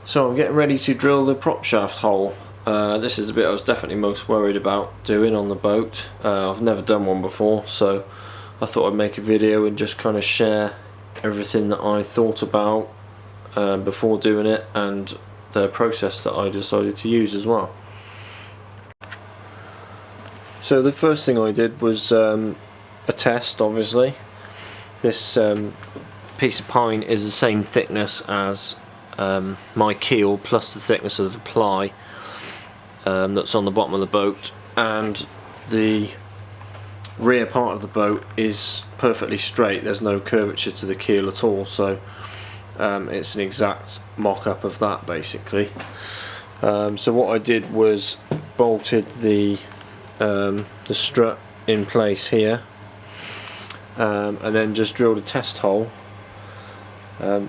So I'm getting ready to drill the prop shaft hole. This is the bit I was definitely most worried about doing on the boat. I've never done one before, so I thought I'd make a video and just kind of share everything that I thought about before doing it, and the process that I decided to use as well. So the first thing I did was a test, obviously. This piece of pine is the same thickness as my keel plus the thickness of the ply that's on the bottom of the boat, and the rear part of the boat is perfectly straight. There's no curvature to the keel at all, so it's an exact mock-up of that basically. So what I did was bolted the strut in place here, and then just drilled a test hole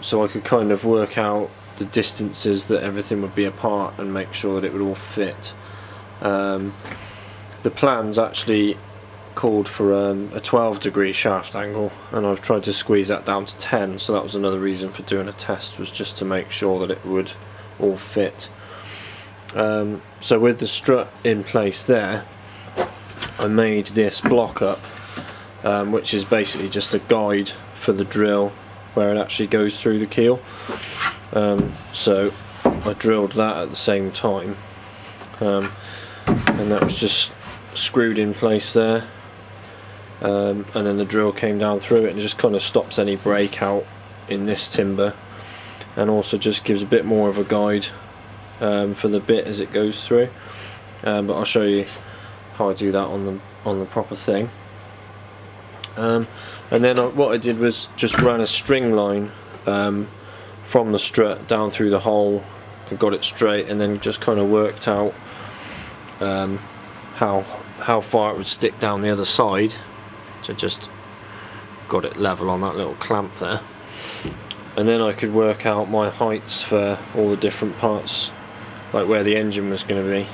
so I could kind of work out the distances that everything would be apart and make sure that it would all fit. The plans actually called for a 12-degree shaft angle, and I've tried to squeeze that down to 10, so that was another reason for doing a test, was just to make sure that it would all fit. So with the strut in place there, I made this block up, which is basically just a guide for the drill where it actually goes through the keel. So I drilled that at the same time, and that was just screwed in place there, and then the drill came down through it and it just kind of stops any breakout in this timber, and also just gives a bit more of a guide for the bit as it goes through. But I'll show you how I do that on the proper thing. And then what I did was just run a string line from the strut down through the hole and got it straight, and then just kind of worked out how far it would stick down the other side. So just got it level on that little clamp there, and then I could work out my heights for all the different parts, like where the engine was going to be.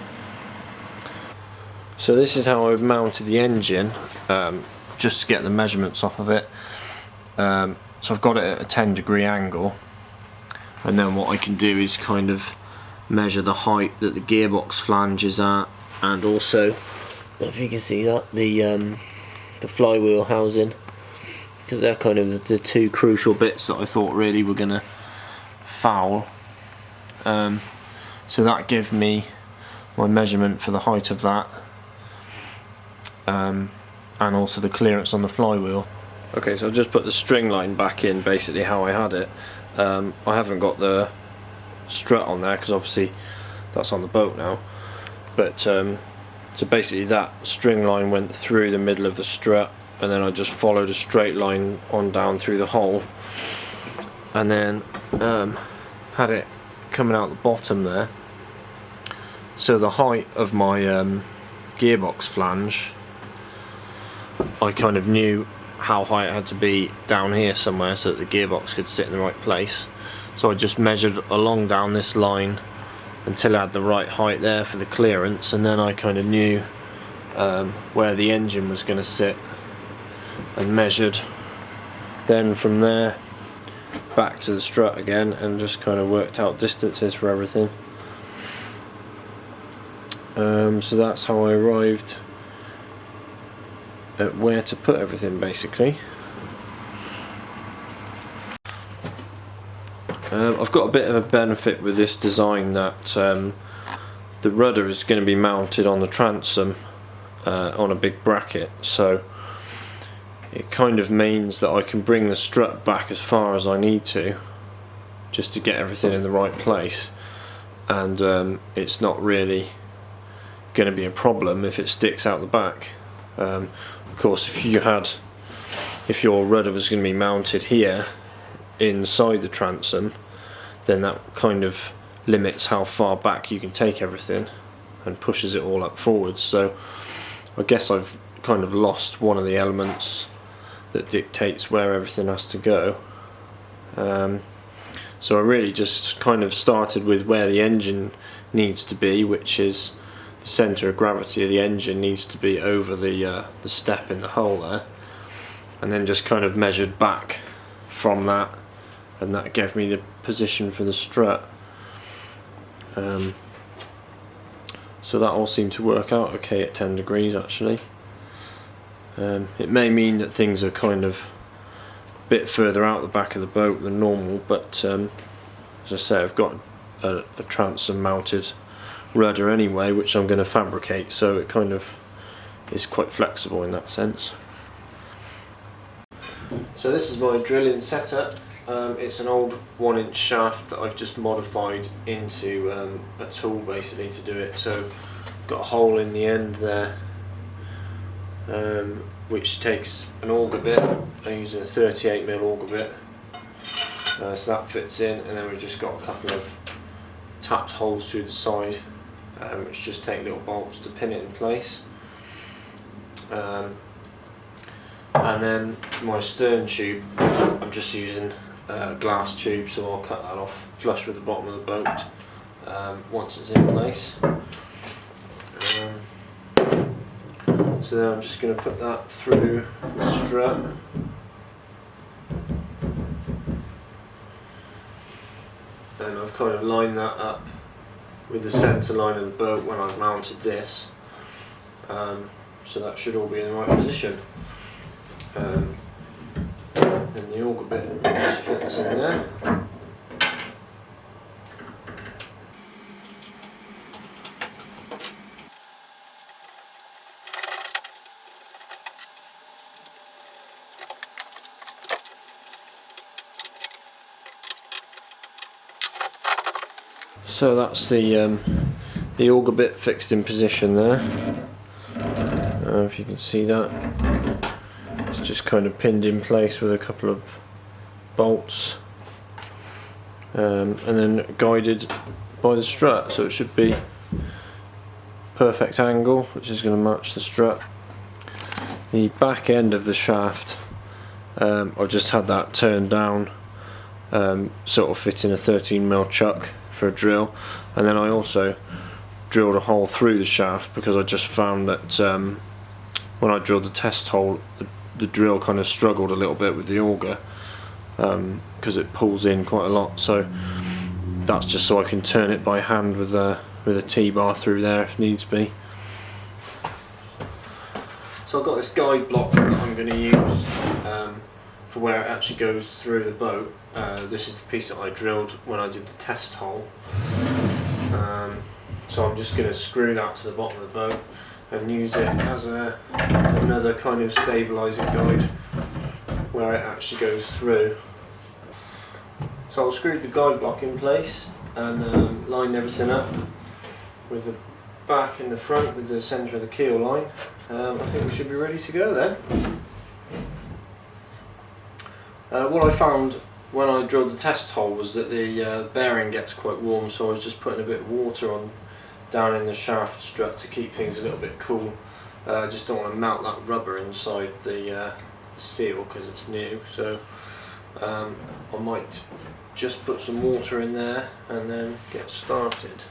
So this is how I've mounted the engine, just to get the measurements off of it. So I've got it at a 10-degree angle, and then what I can do is kind of measure the height that the gearbox flange is at, and also, if you can see that, the flywheel housing, because they're kind of the two crucial bits that I thought really were going to foul. So that gave me my measurement for the height of that, and also the clearance on the flywheel. Okay, so I've just put the string line back in basically how I had it. I haven't got the strut on there because obviously that's on the boat now, but so basically that string line went through the middle of the strut, and then I just followed a straight line on down through the hole, and then had it coming out the bottom there. So the height of my gearbox flange, I kind of knew how high it had to be down here somewhere so that the gearbox could sit in the right place. So I just measured along down this line until I had the right height there for the clearance, and then I kind of knew where the engine was going to sit and measured. Then from there back to the strut again and just kind of worked out distances for everything. So that's how I arrived at where to put everything basically. I've got a bit of a benefit with this design that the rudder is going to be mounted on the transom on a big bracket, so it kind of means that I can bring the strut back as far as I need to just to get everything in the right place, and it's not really going to be a problem if it sticks out the back. Of course, if your rudder was going to be mounted here inside the transom, then that kind of limits how far back you can take everything and pushes it all up forwards. So I guess I've kind of lost one of the elements that dictates where everything has to go. So I really just kind of started with where the engine needs to be, which is the centre of gravity of the engine needs to be over the step in the hole there, and then just kind of measured back from that, and that gave me the position for the strut. So that all seemed to work out okay at 10 degrees actually. It may mean that things are kind of a bit further out the back of the boat than normal, but as I say, I've got a transom mounted rudder anyway, which I'm going to fabricate, so it kind of is quite flexible in that sense. So this is my drilling setup. It's an old 1-inch shaft that I've just modified into a tool basically to do it. So I've got a hole in the end there, which takes an auger bit. I'm using a 38mm auger bit, so that fits in, and then we've just got a couple of tapped holes through the side, which just take little bolts to pin it in place. And then for my stern tube, I'm just using a glass tube, so I'll cut that off flush with the bottom of the boat once it's in place. So then I'm just going to put that through the strut. And I've kind of lined that up with the centre line of the boat when I've mounted this. So that should all be in the right position. And the auger bit just fits in there. So that's the auger bit fixed in position there. If you can see that, it's just kind of pinned in place with a couple of bolts, and then guided by the strut, so it should be perfect angle, which is going to match the strut. The back end of the shaft, I've just had that turned down, sort of fit in a 13mm chuck for a drill, and then I also drilled a hole through the shaft because I just found that when I drilled the test hole, the drill kind of struggled a little bit with the auger because it pulls in quite a lot. So that's just so I can turn it by hand with a T-bar through there if needs be. So I've got this guide block that I'm going to use for where it actually goes through the boat. This is the piece that I drilled when I did the test hole. So I'm just going to screw that to the bottom of the boat and use it as another kind of stabilising guide where it actually goes through. So I'll screw the guide block in place and line everything up with the back and the front with the centre of the keel line. I think we should be ready to go then. What I found when I drilled the test hole was that the bearing gets quite warm, so I was just putting a bit of water on down in the shaft strut to keep things a little bit cool. I just don't want to melt that rubber inside the seal because it's new, so I might just put some water in there and then get started.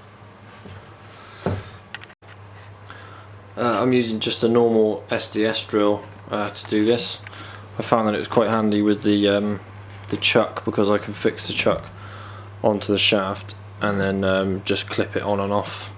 I'm using just a normal SDS drill to do this. I found that it was quite handy with the chuck because I can fix the chuck onto the shaft and then just clip it on and off.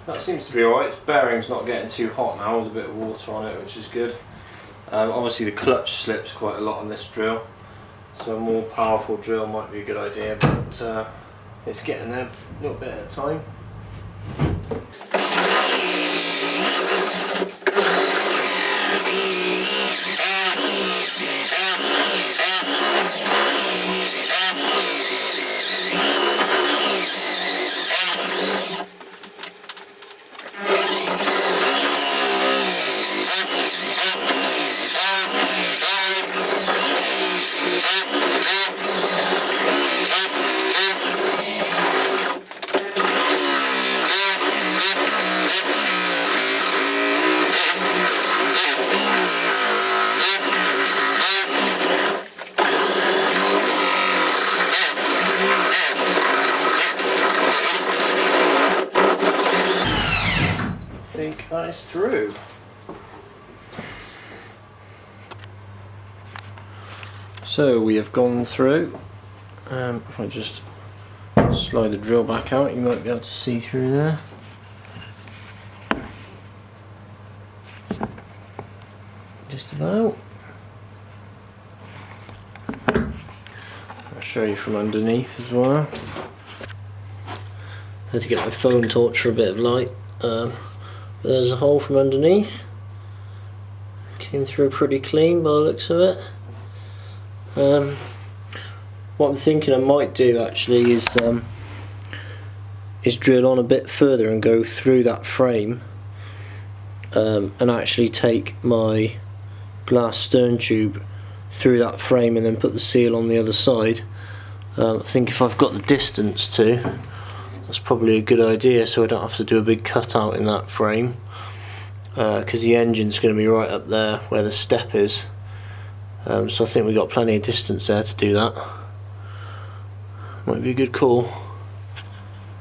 That seems to be alright. The bearing's not getting too hot now with a bit of water on it, which is good. Obviously the clutch slips quite a lot on this drill, so a more powerful drill might be a good idea, but it's getting there a little bit at a time. think that is through. So we have gone through. If I just slide the drill back out, you might be able to see through there. Just about. I'll show you from underneath as well. I had to get my phone torch for a bit of light. But there's a hole from underneath. Came through pretty clean by the looks of it. What I'm thinking I might do actually is drill on a bit further and go through that frame, and actually take my glass stern tube through that frame and then put the seal on the other side. I think if I've got the distance to, that's probably a good idea, so I don't have to do a big cutout in that frame, because the engine's going to be right up there where the step is. So I think we've got plenty of distance there to do that. Might be a good call.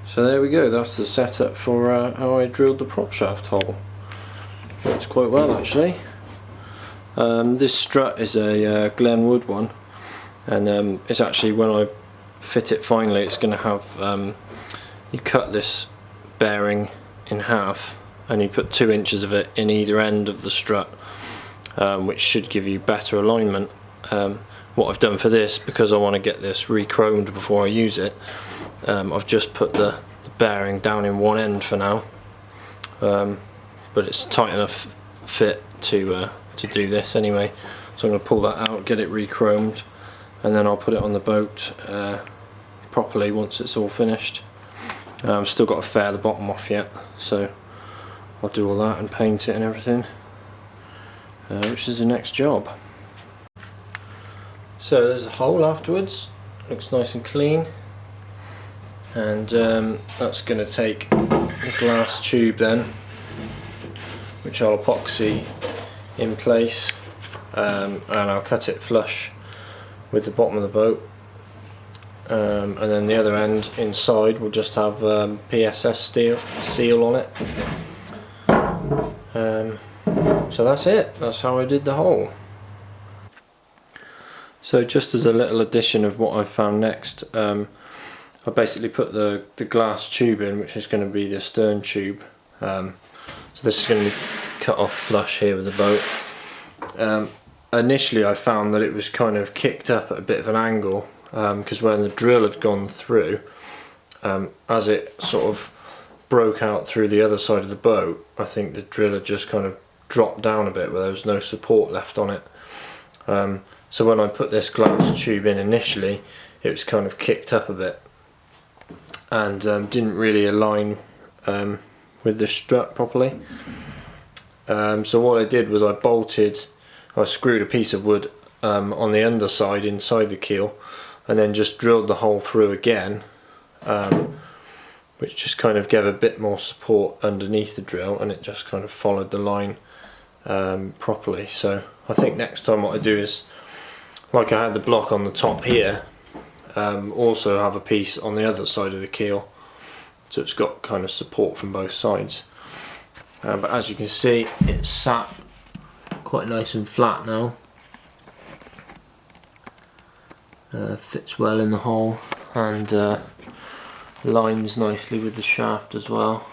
So there we go, that's the setup for how I drilled the prop shaft hole. Works quite well actually. This strut is a Glenwood one, and it's actually, when I fit it finally, it's going to have, you cut this bearing in half and you put 2 inches of it in either end of the strut, which should give you better alignment. What I've done for this, because I want to get this re-chromed before I use it, I've just put the bearing down in one end for now, but it's tight enough fit to do this anyway. So I'm going to pull that out, get it re-chromed, and then I'll put it on the boat properly once it's all finished. I've still got to fair the bottom off yet, so I'll do all that and paint it and everything, which is the next job. So there's a hole afterwards, looks nice and clean, and that's going to take a glass tube then, which I'll epoxy in place, and I'll cut it flush with the bottom of the boat, and then the other end inside will just have PSS seal on it. So that's it, that's how I did the hole. So just as a little addition of what I've found next, I basically put the glass tube in, which is going to be the stern tube. So this is going to be cut off flush here with the boat. Initially I found that it was kind of kicked up at a bit of an angle, because when the drill had gone through, as it sort of broke out through the other side of the boat, I think the drill had just kind of dropped down a bit where there was no support left on it. So when I put this glass tube in initially, it was kind of kicked up a bit and didn't really align with the strut properly. So what I did was I screwed a piece of wood on the underside inside the keel, and then just drilled the hole through again, which just kind of gave a bit more support underneath the drill, and it just kind of followed the line properly. So I think next time what I do is, like I had the block on the top here, also have a piece on the other side of the keel, so it's got kind of support from both sides. But as you can see, it's sat quite nice and flat now. Fits well in the hole, and lines nicely with the shaft as well.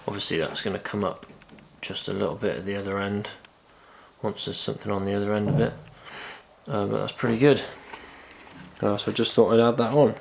Obviously that's going to come up just a little bit at the other end once there's something on the other end of it, but that's pretty good. So I just thought I'd add that on.